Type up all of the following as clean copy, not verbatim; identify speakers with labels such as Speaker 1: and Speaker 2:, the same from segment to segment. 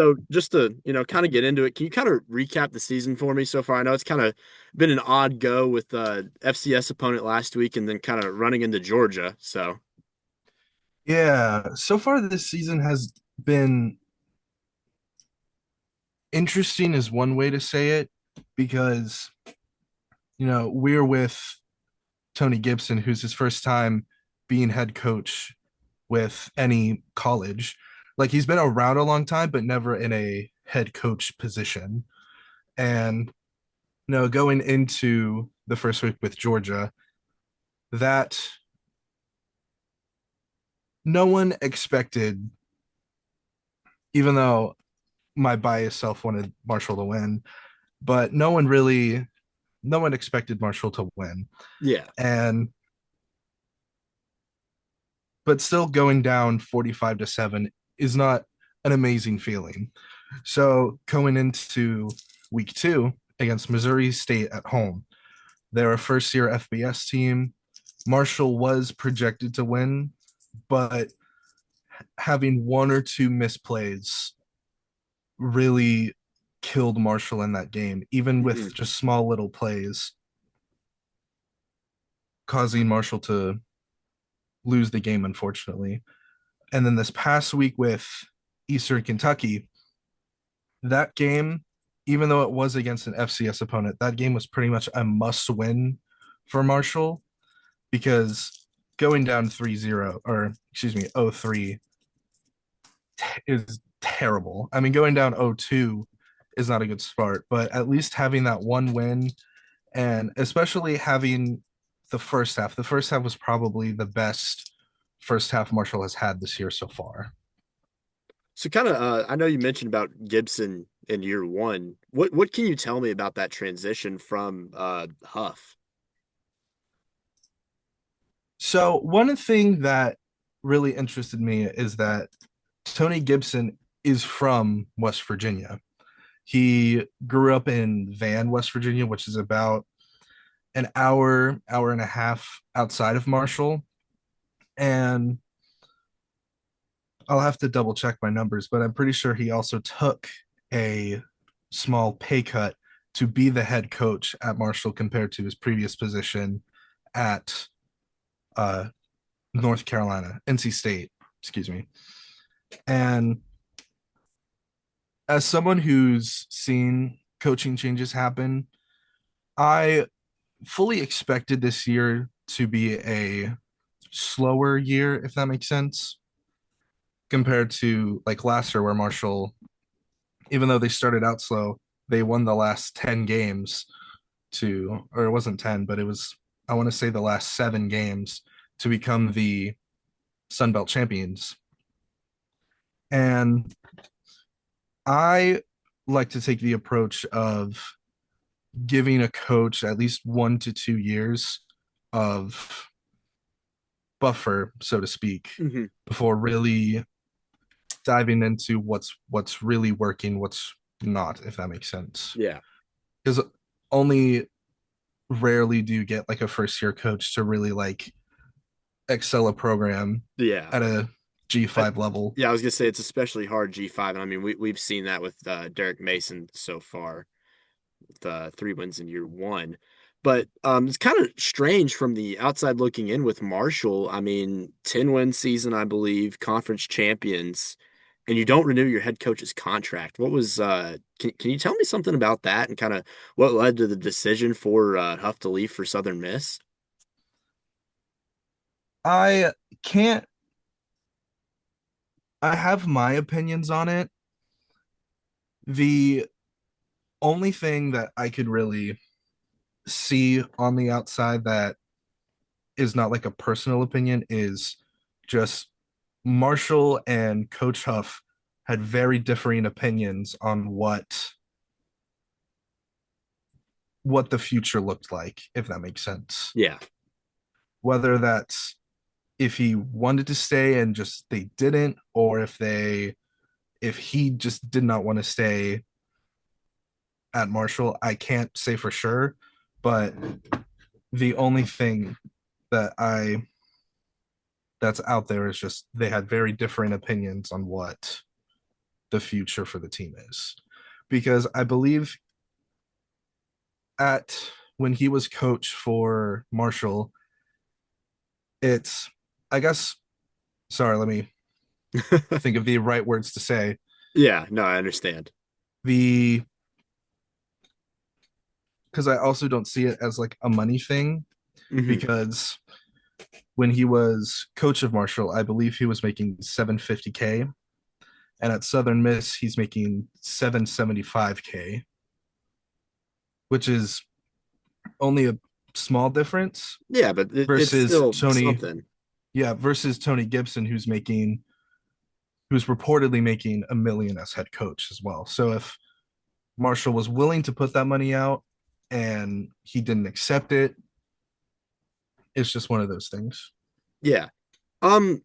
Speaker 1: So just to, kind of get into it, can you kind of recap the season for me so far? I know it's kind of been an odd go with FCS opponent last week and then kind of running into Georgia. So,
Speaker 2: Yeah, so far this season has been interesting is one way to say it because, we're with Tony Gibson, who's his first time being head coach with any college. Like he's been around a long time, but never in a head coach position. And, going into the first week with Georgia, that no one expected, even though my biased self wanted Marshall to win, but no one expected Marshall to win.
Speaker 1: yeah.
Speaker 2: And but still going down 45-7 is not an amazing feeling. So going into week 2 against Missouri State at home, they're a first year FBS team. Marshall was projected to win, but having one or two misplays really killed Marshall in that game, even
Speaker 1: Mhm.
Speaker 2: with just small little plays, causing Marshall to lose the game, unfortunately. And then this past week with Eastern Kentucky, that game, even though it was against an FCS opponent, that game was pretty much a must win for Marshall because going down 3-0, or excuse me, 0-3 is terrible. I mean, going down 0-2 is not a good start, but at least having that one win and especially having the first half was probably the best first half Marshall has had this year so far.
Speaker 1: So kind of, I know you mentioned about Gibson in year one. What can you tell me about that transition from Huff?
Speaker 2: So one thing that really interested me is that Tony Gibson is from West Virginia. He grew up in Van, West Virginia, which is about an hour and a half outside of Marshall. And I'll have to double check my numbers, but I'm pretty sure he also took a small pay cut to be the head coach at Marshall compared to his previous position at uh, North Carolina, NC State, excuse me. And as someone who's seen coaching changes happen, I fully expected this year to be a slower year, if that makes sense, compared to like last year where Marshall, even though they started out slow, they won the last 10 games to, or it wasn't 10, but it was, I want to say the last 7 games to become the Sun Belt champions. And I like to take the approach of giving a coach at least 1 to 2 years of buffer, so to speak,
Speaker 1: Hmm.
Speaker 2: before really diving into what's really working, what's not, if that makes sense.
Speaker 1: Yeah.
Speaker 2: Because only rarely do you get like a first year coach to really like excel a program
Speaker 1: Yeah.
Speaker 2: at a
Speaker 1: I,
Speaker 2: G5 level.
Speaker 1: yeah, I was gonna say it's especially hard G5, and I mean we've seen that with Derek Mason so far, with 3 wins in year one. But it's kind of strange from the outside looking in with Marshall. I mean, 10-win season, I believe, conference champions, and you don't renew your head coach's contract. What was can you tell me something about that and kind of what led to the decision for Huff to leave for Southern Miss?
Speaker 2: I can't, I have my opinions on it. The only thing that I could really see on the outside that is not like a personal opinion is just Marshall and Coach Huff had very differing opinions on what the future looked like, if that makes sense.
Speaker 1: Yeah.
Speaker 2: Whether that's if he wanted to stay and just they didn't, or if he just did not want to stay at Marshall, I can't say for sure. But the only thing that I that's out there is just they had very differing opinions on the future for the team is. Because I believe at when he was coach for Marshall, it's I guess sorry, let me think of the right words to say.
Speaker 1: Yeah, no, I understand.
Speaker 2: The because I also don't see it as like a money thing
Speaker 1: Hmm.
Speaker 2: because when he was coach of Marshall, I believe he was making 750K, and at Southern Miss he's making 775K, which is only a small difference
Speaker 1: Yeah, but it's
Speaker 2: versus
Speaker 1: still
Speaker 2: Tony,
Speaker 1: something.
Speaker 2: yeah, versus Tony Gibson, who's reportedly making a million as head coach as well. So if Marshall was willing to put that money out and he didn't accept it, it's just one of those things.
Speaker 1: Yeah. Um,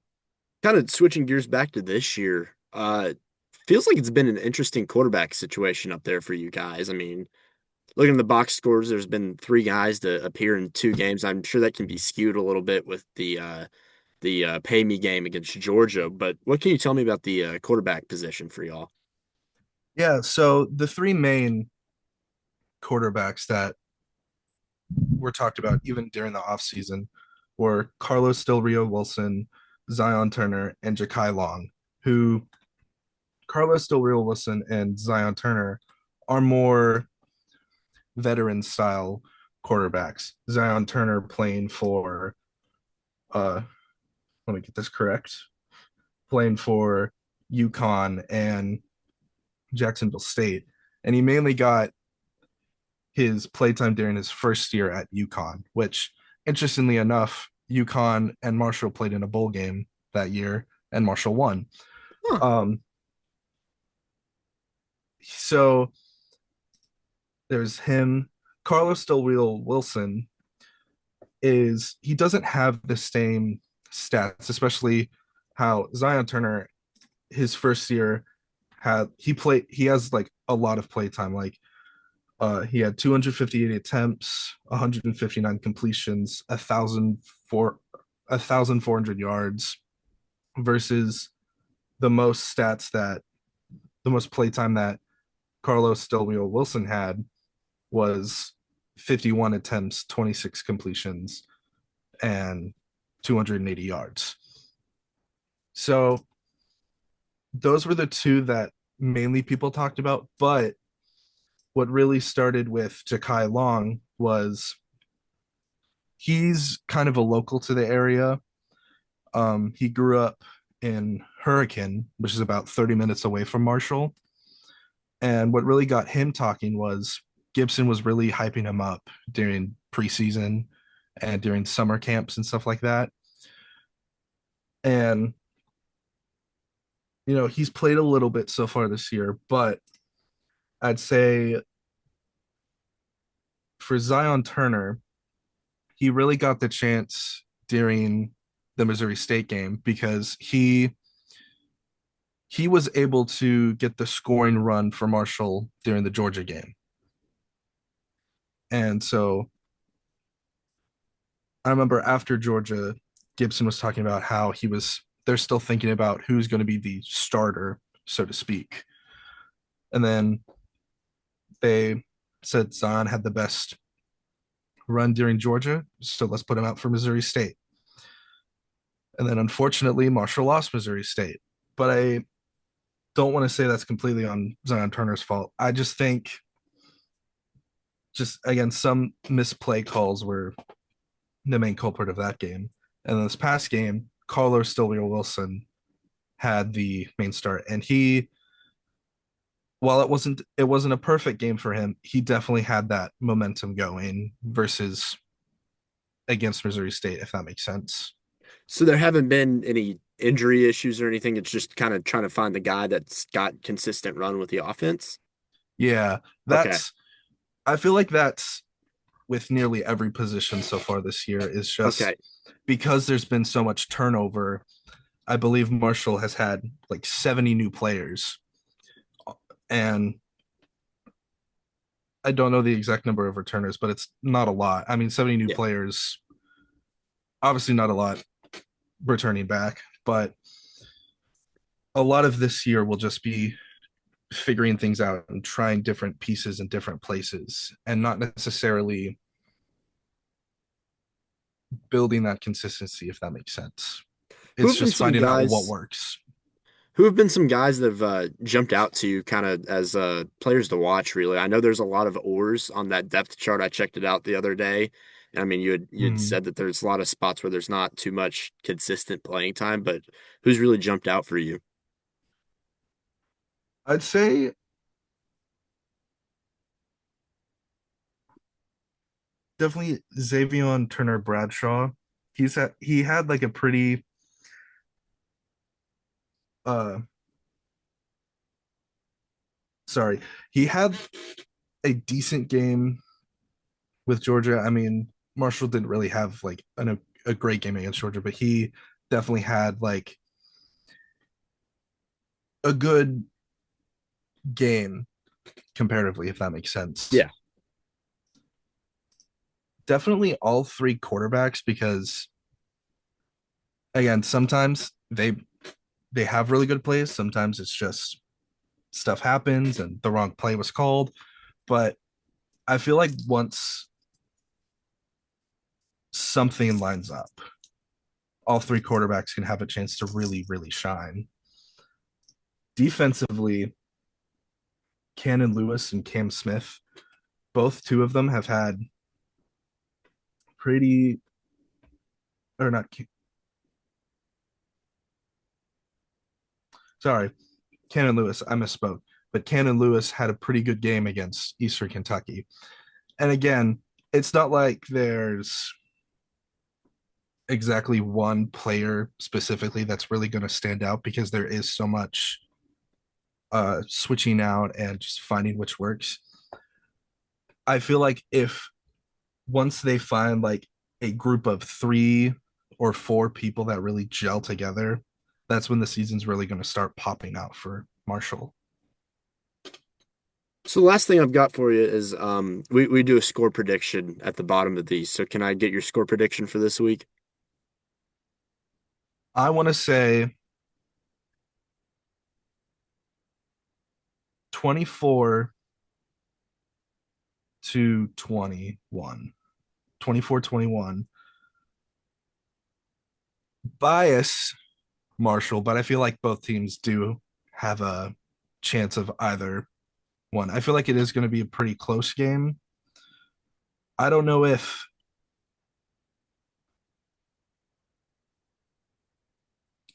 Speaker 1: Kind of switching gears back to this year. Feels like it's been an interesting quarterback situation up there for you guys. I mean, looking at the box scores, there's been three guys to appear in two games. I'm sure that can be skewed a little bit with the pay me game against Georgia. But what can you tell me about the quarterback position for y'all?
Speaker 2: Yeah, so the three main quarterbacks that were talked about even during the offseason were Carlos Del Rio Wilson, Zion Turner, and Ja'Kai Long, who Carlos Del Rio Wilson and Zion Turner are more veteran style quarterbacks. Zion Turner playing for uh let me get this correct. Playing for UConn and Jacksonville State. And he mainly got his playtime during his first year at UConn, which interestingly enough, UConn and Marshall played in a bowl game that year and Marshall won.
Speaker 1: Huh.
Speaker 2: Um so there's him. Carlos Del Rio Wilson is he doesn't have the same stats, especially how Zion Turner, his first year, he has like a lot of play time. Like he had 258 attempts, 159 completions, 1,400 yards versus the most play time that Carlos Del Rio Wilson had was 51 attempts, 26 completions, and 280 yards. So those were the two that mainly people talked about. But what really started with Ja'Kai Long was he's kind of a local to the area. He grew up in Hurricane, which is about 30 minutes away from Marshall. And what really got him talking was Gibson was really hyping him up during preseason and during summer camps and stuff like that. And he's played a little bit so far this year, but I'd say for Zion Turner, he really got the chance during the Missouri State game because he was able to get the scoring run for Marshall during the Georgia game. And so I remember after Georgia, Gibson was talking about how they're still thinking about who's going to be the starter, so to speak. And then they said Zion had the best run during Georgia, so let's put him out for Missouri State. And then unfortunately, Marshall lost Missouri State. But I don't want to say that's completely on Zion Turner's fault. I just think, just again, some misplay calls were the main culprit of that game. And this past game, Carlos Del Rio Wilson had the main start, and while it wasn't a perfect game for him, he definitely had that momentum going versus against Missouri State, if that makes sense.
Speaker 1: So there haven't been any injury issues or anything. It's just kind of trying to find the guy that's got consistent run with the offense.
Speaker 2: Yeah,
Speaker 1: Okay.
Speaker 2: that's I feel like that's with nearly every position so far this year is just
Speaker 1: Okay.
Speaker 2: because there's been so much turnover. I believe Marshall has had like 70 new players, and I don't know the exact number of returners, but it's not a lot. I mean, 70 new
Speaker 1: Yeah.
Speaker 2: players, obviously not a lot returning back, but a lot of this year will just be figuring things out and trying different pieces in different places and not necessarily building that consistency, if that makes sense.
Speaker 1: Who
Speaker 2: It's
Speaker 1: have been
Speaker 2: just
Speaker 1: some
Speaker 2: finding out what
Speaker 1: guys
Speaker 2: works.
Speaker 1: Who have been some guys that have jumped out to you kind of as players to watch, really? I know there's a lot of oars on that depth chart. I checked it out the other day. I mean, you had
Speaker 2: Hmm.
Speaker 1: said that there's a lot of spots where there's not too much consistent playing time, but who's really jumped out for you?
Speaker 2: I'd say definitely Xavier Turner Bradshaw. He had like a pretty uh sorry, he had a decent game with Georgia. I mean, Marshall didn't really have like a great game against Georgia, but he definitely had like a good game comparatively, if that makes sense.
Speaker 1: Yeah.
Speaker 2: Definitely all three quarterbacks because again, sometimes they have really good plays. Sometimes it's just stuff happens and the wrong play was called. But I feel like once something lines up, all three quarterbacks can have a chance to really, really shine. Defensively, Cannon Lewis and Cam Smith, both two of them have had pretty, or not, sorry, Cannon Lewis, I misspoke, but Cannon Lewis had a pretty good game against Eastern Kentucky. And again, it's not like there's exactly one player specifically that's really going to stand out because there is so much switching out and just finding which works. I feel like if once they find like a group of 3 or 4 people that really gel together, that's when the season's really going to start popping out for Marshall.
Speaker 1: So the last thing I've got for you is we do a score prediction at the bottom of these. So can I get your score prediction for this week?
Speaker 2: I want to say 24 to 21. 24-21. Bias Marshall, but I feel like both teams do have a chance of either one. I feel like it is going to be a pretty close game. I don't know if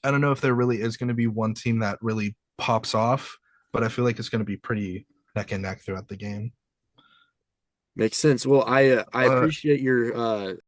Speaker 2: I don't know if there really is going to be one team that really pops off, but I feel like it's going to be pretty neck and neck throughout the game.
Speaker 1: Makes sense. Well, I
Speaker 2: Uh,
Speaker 1: appreciate your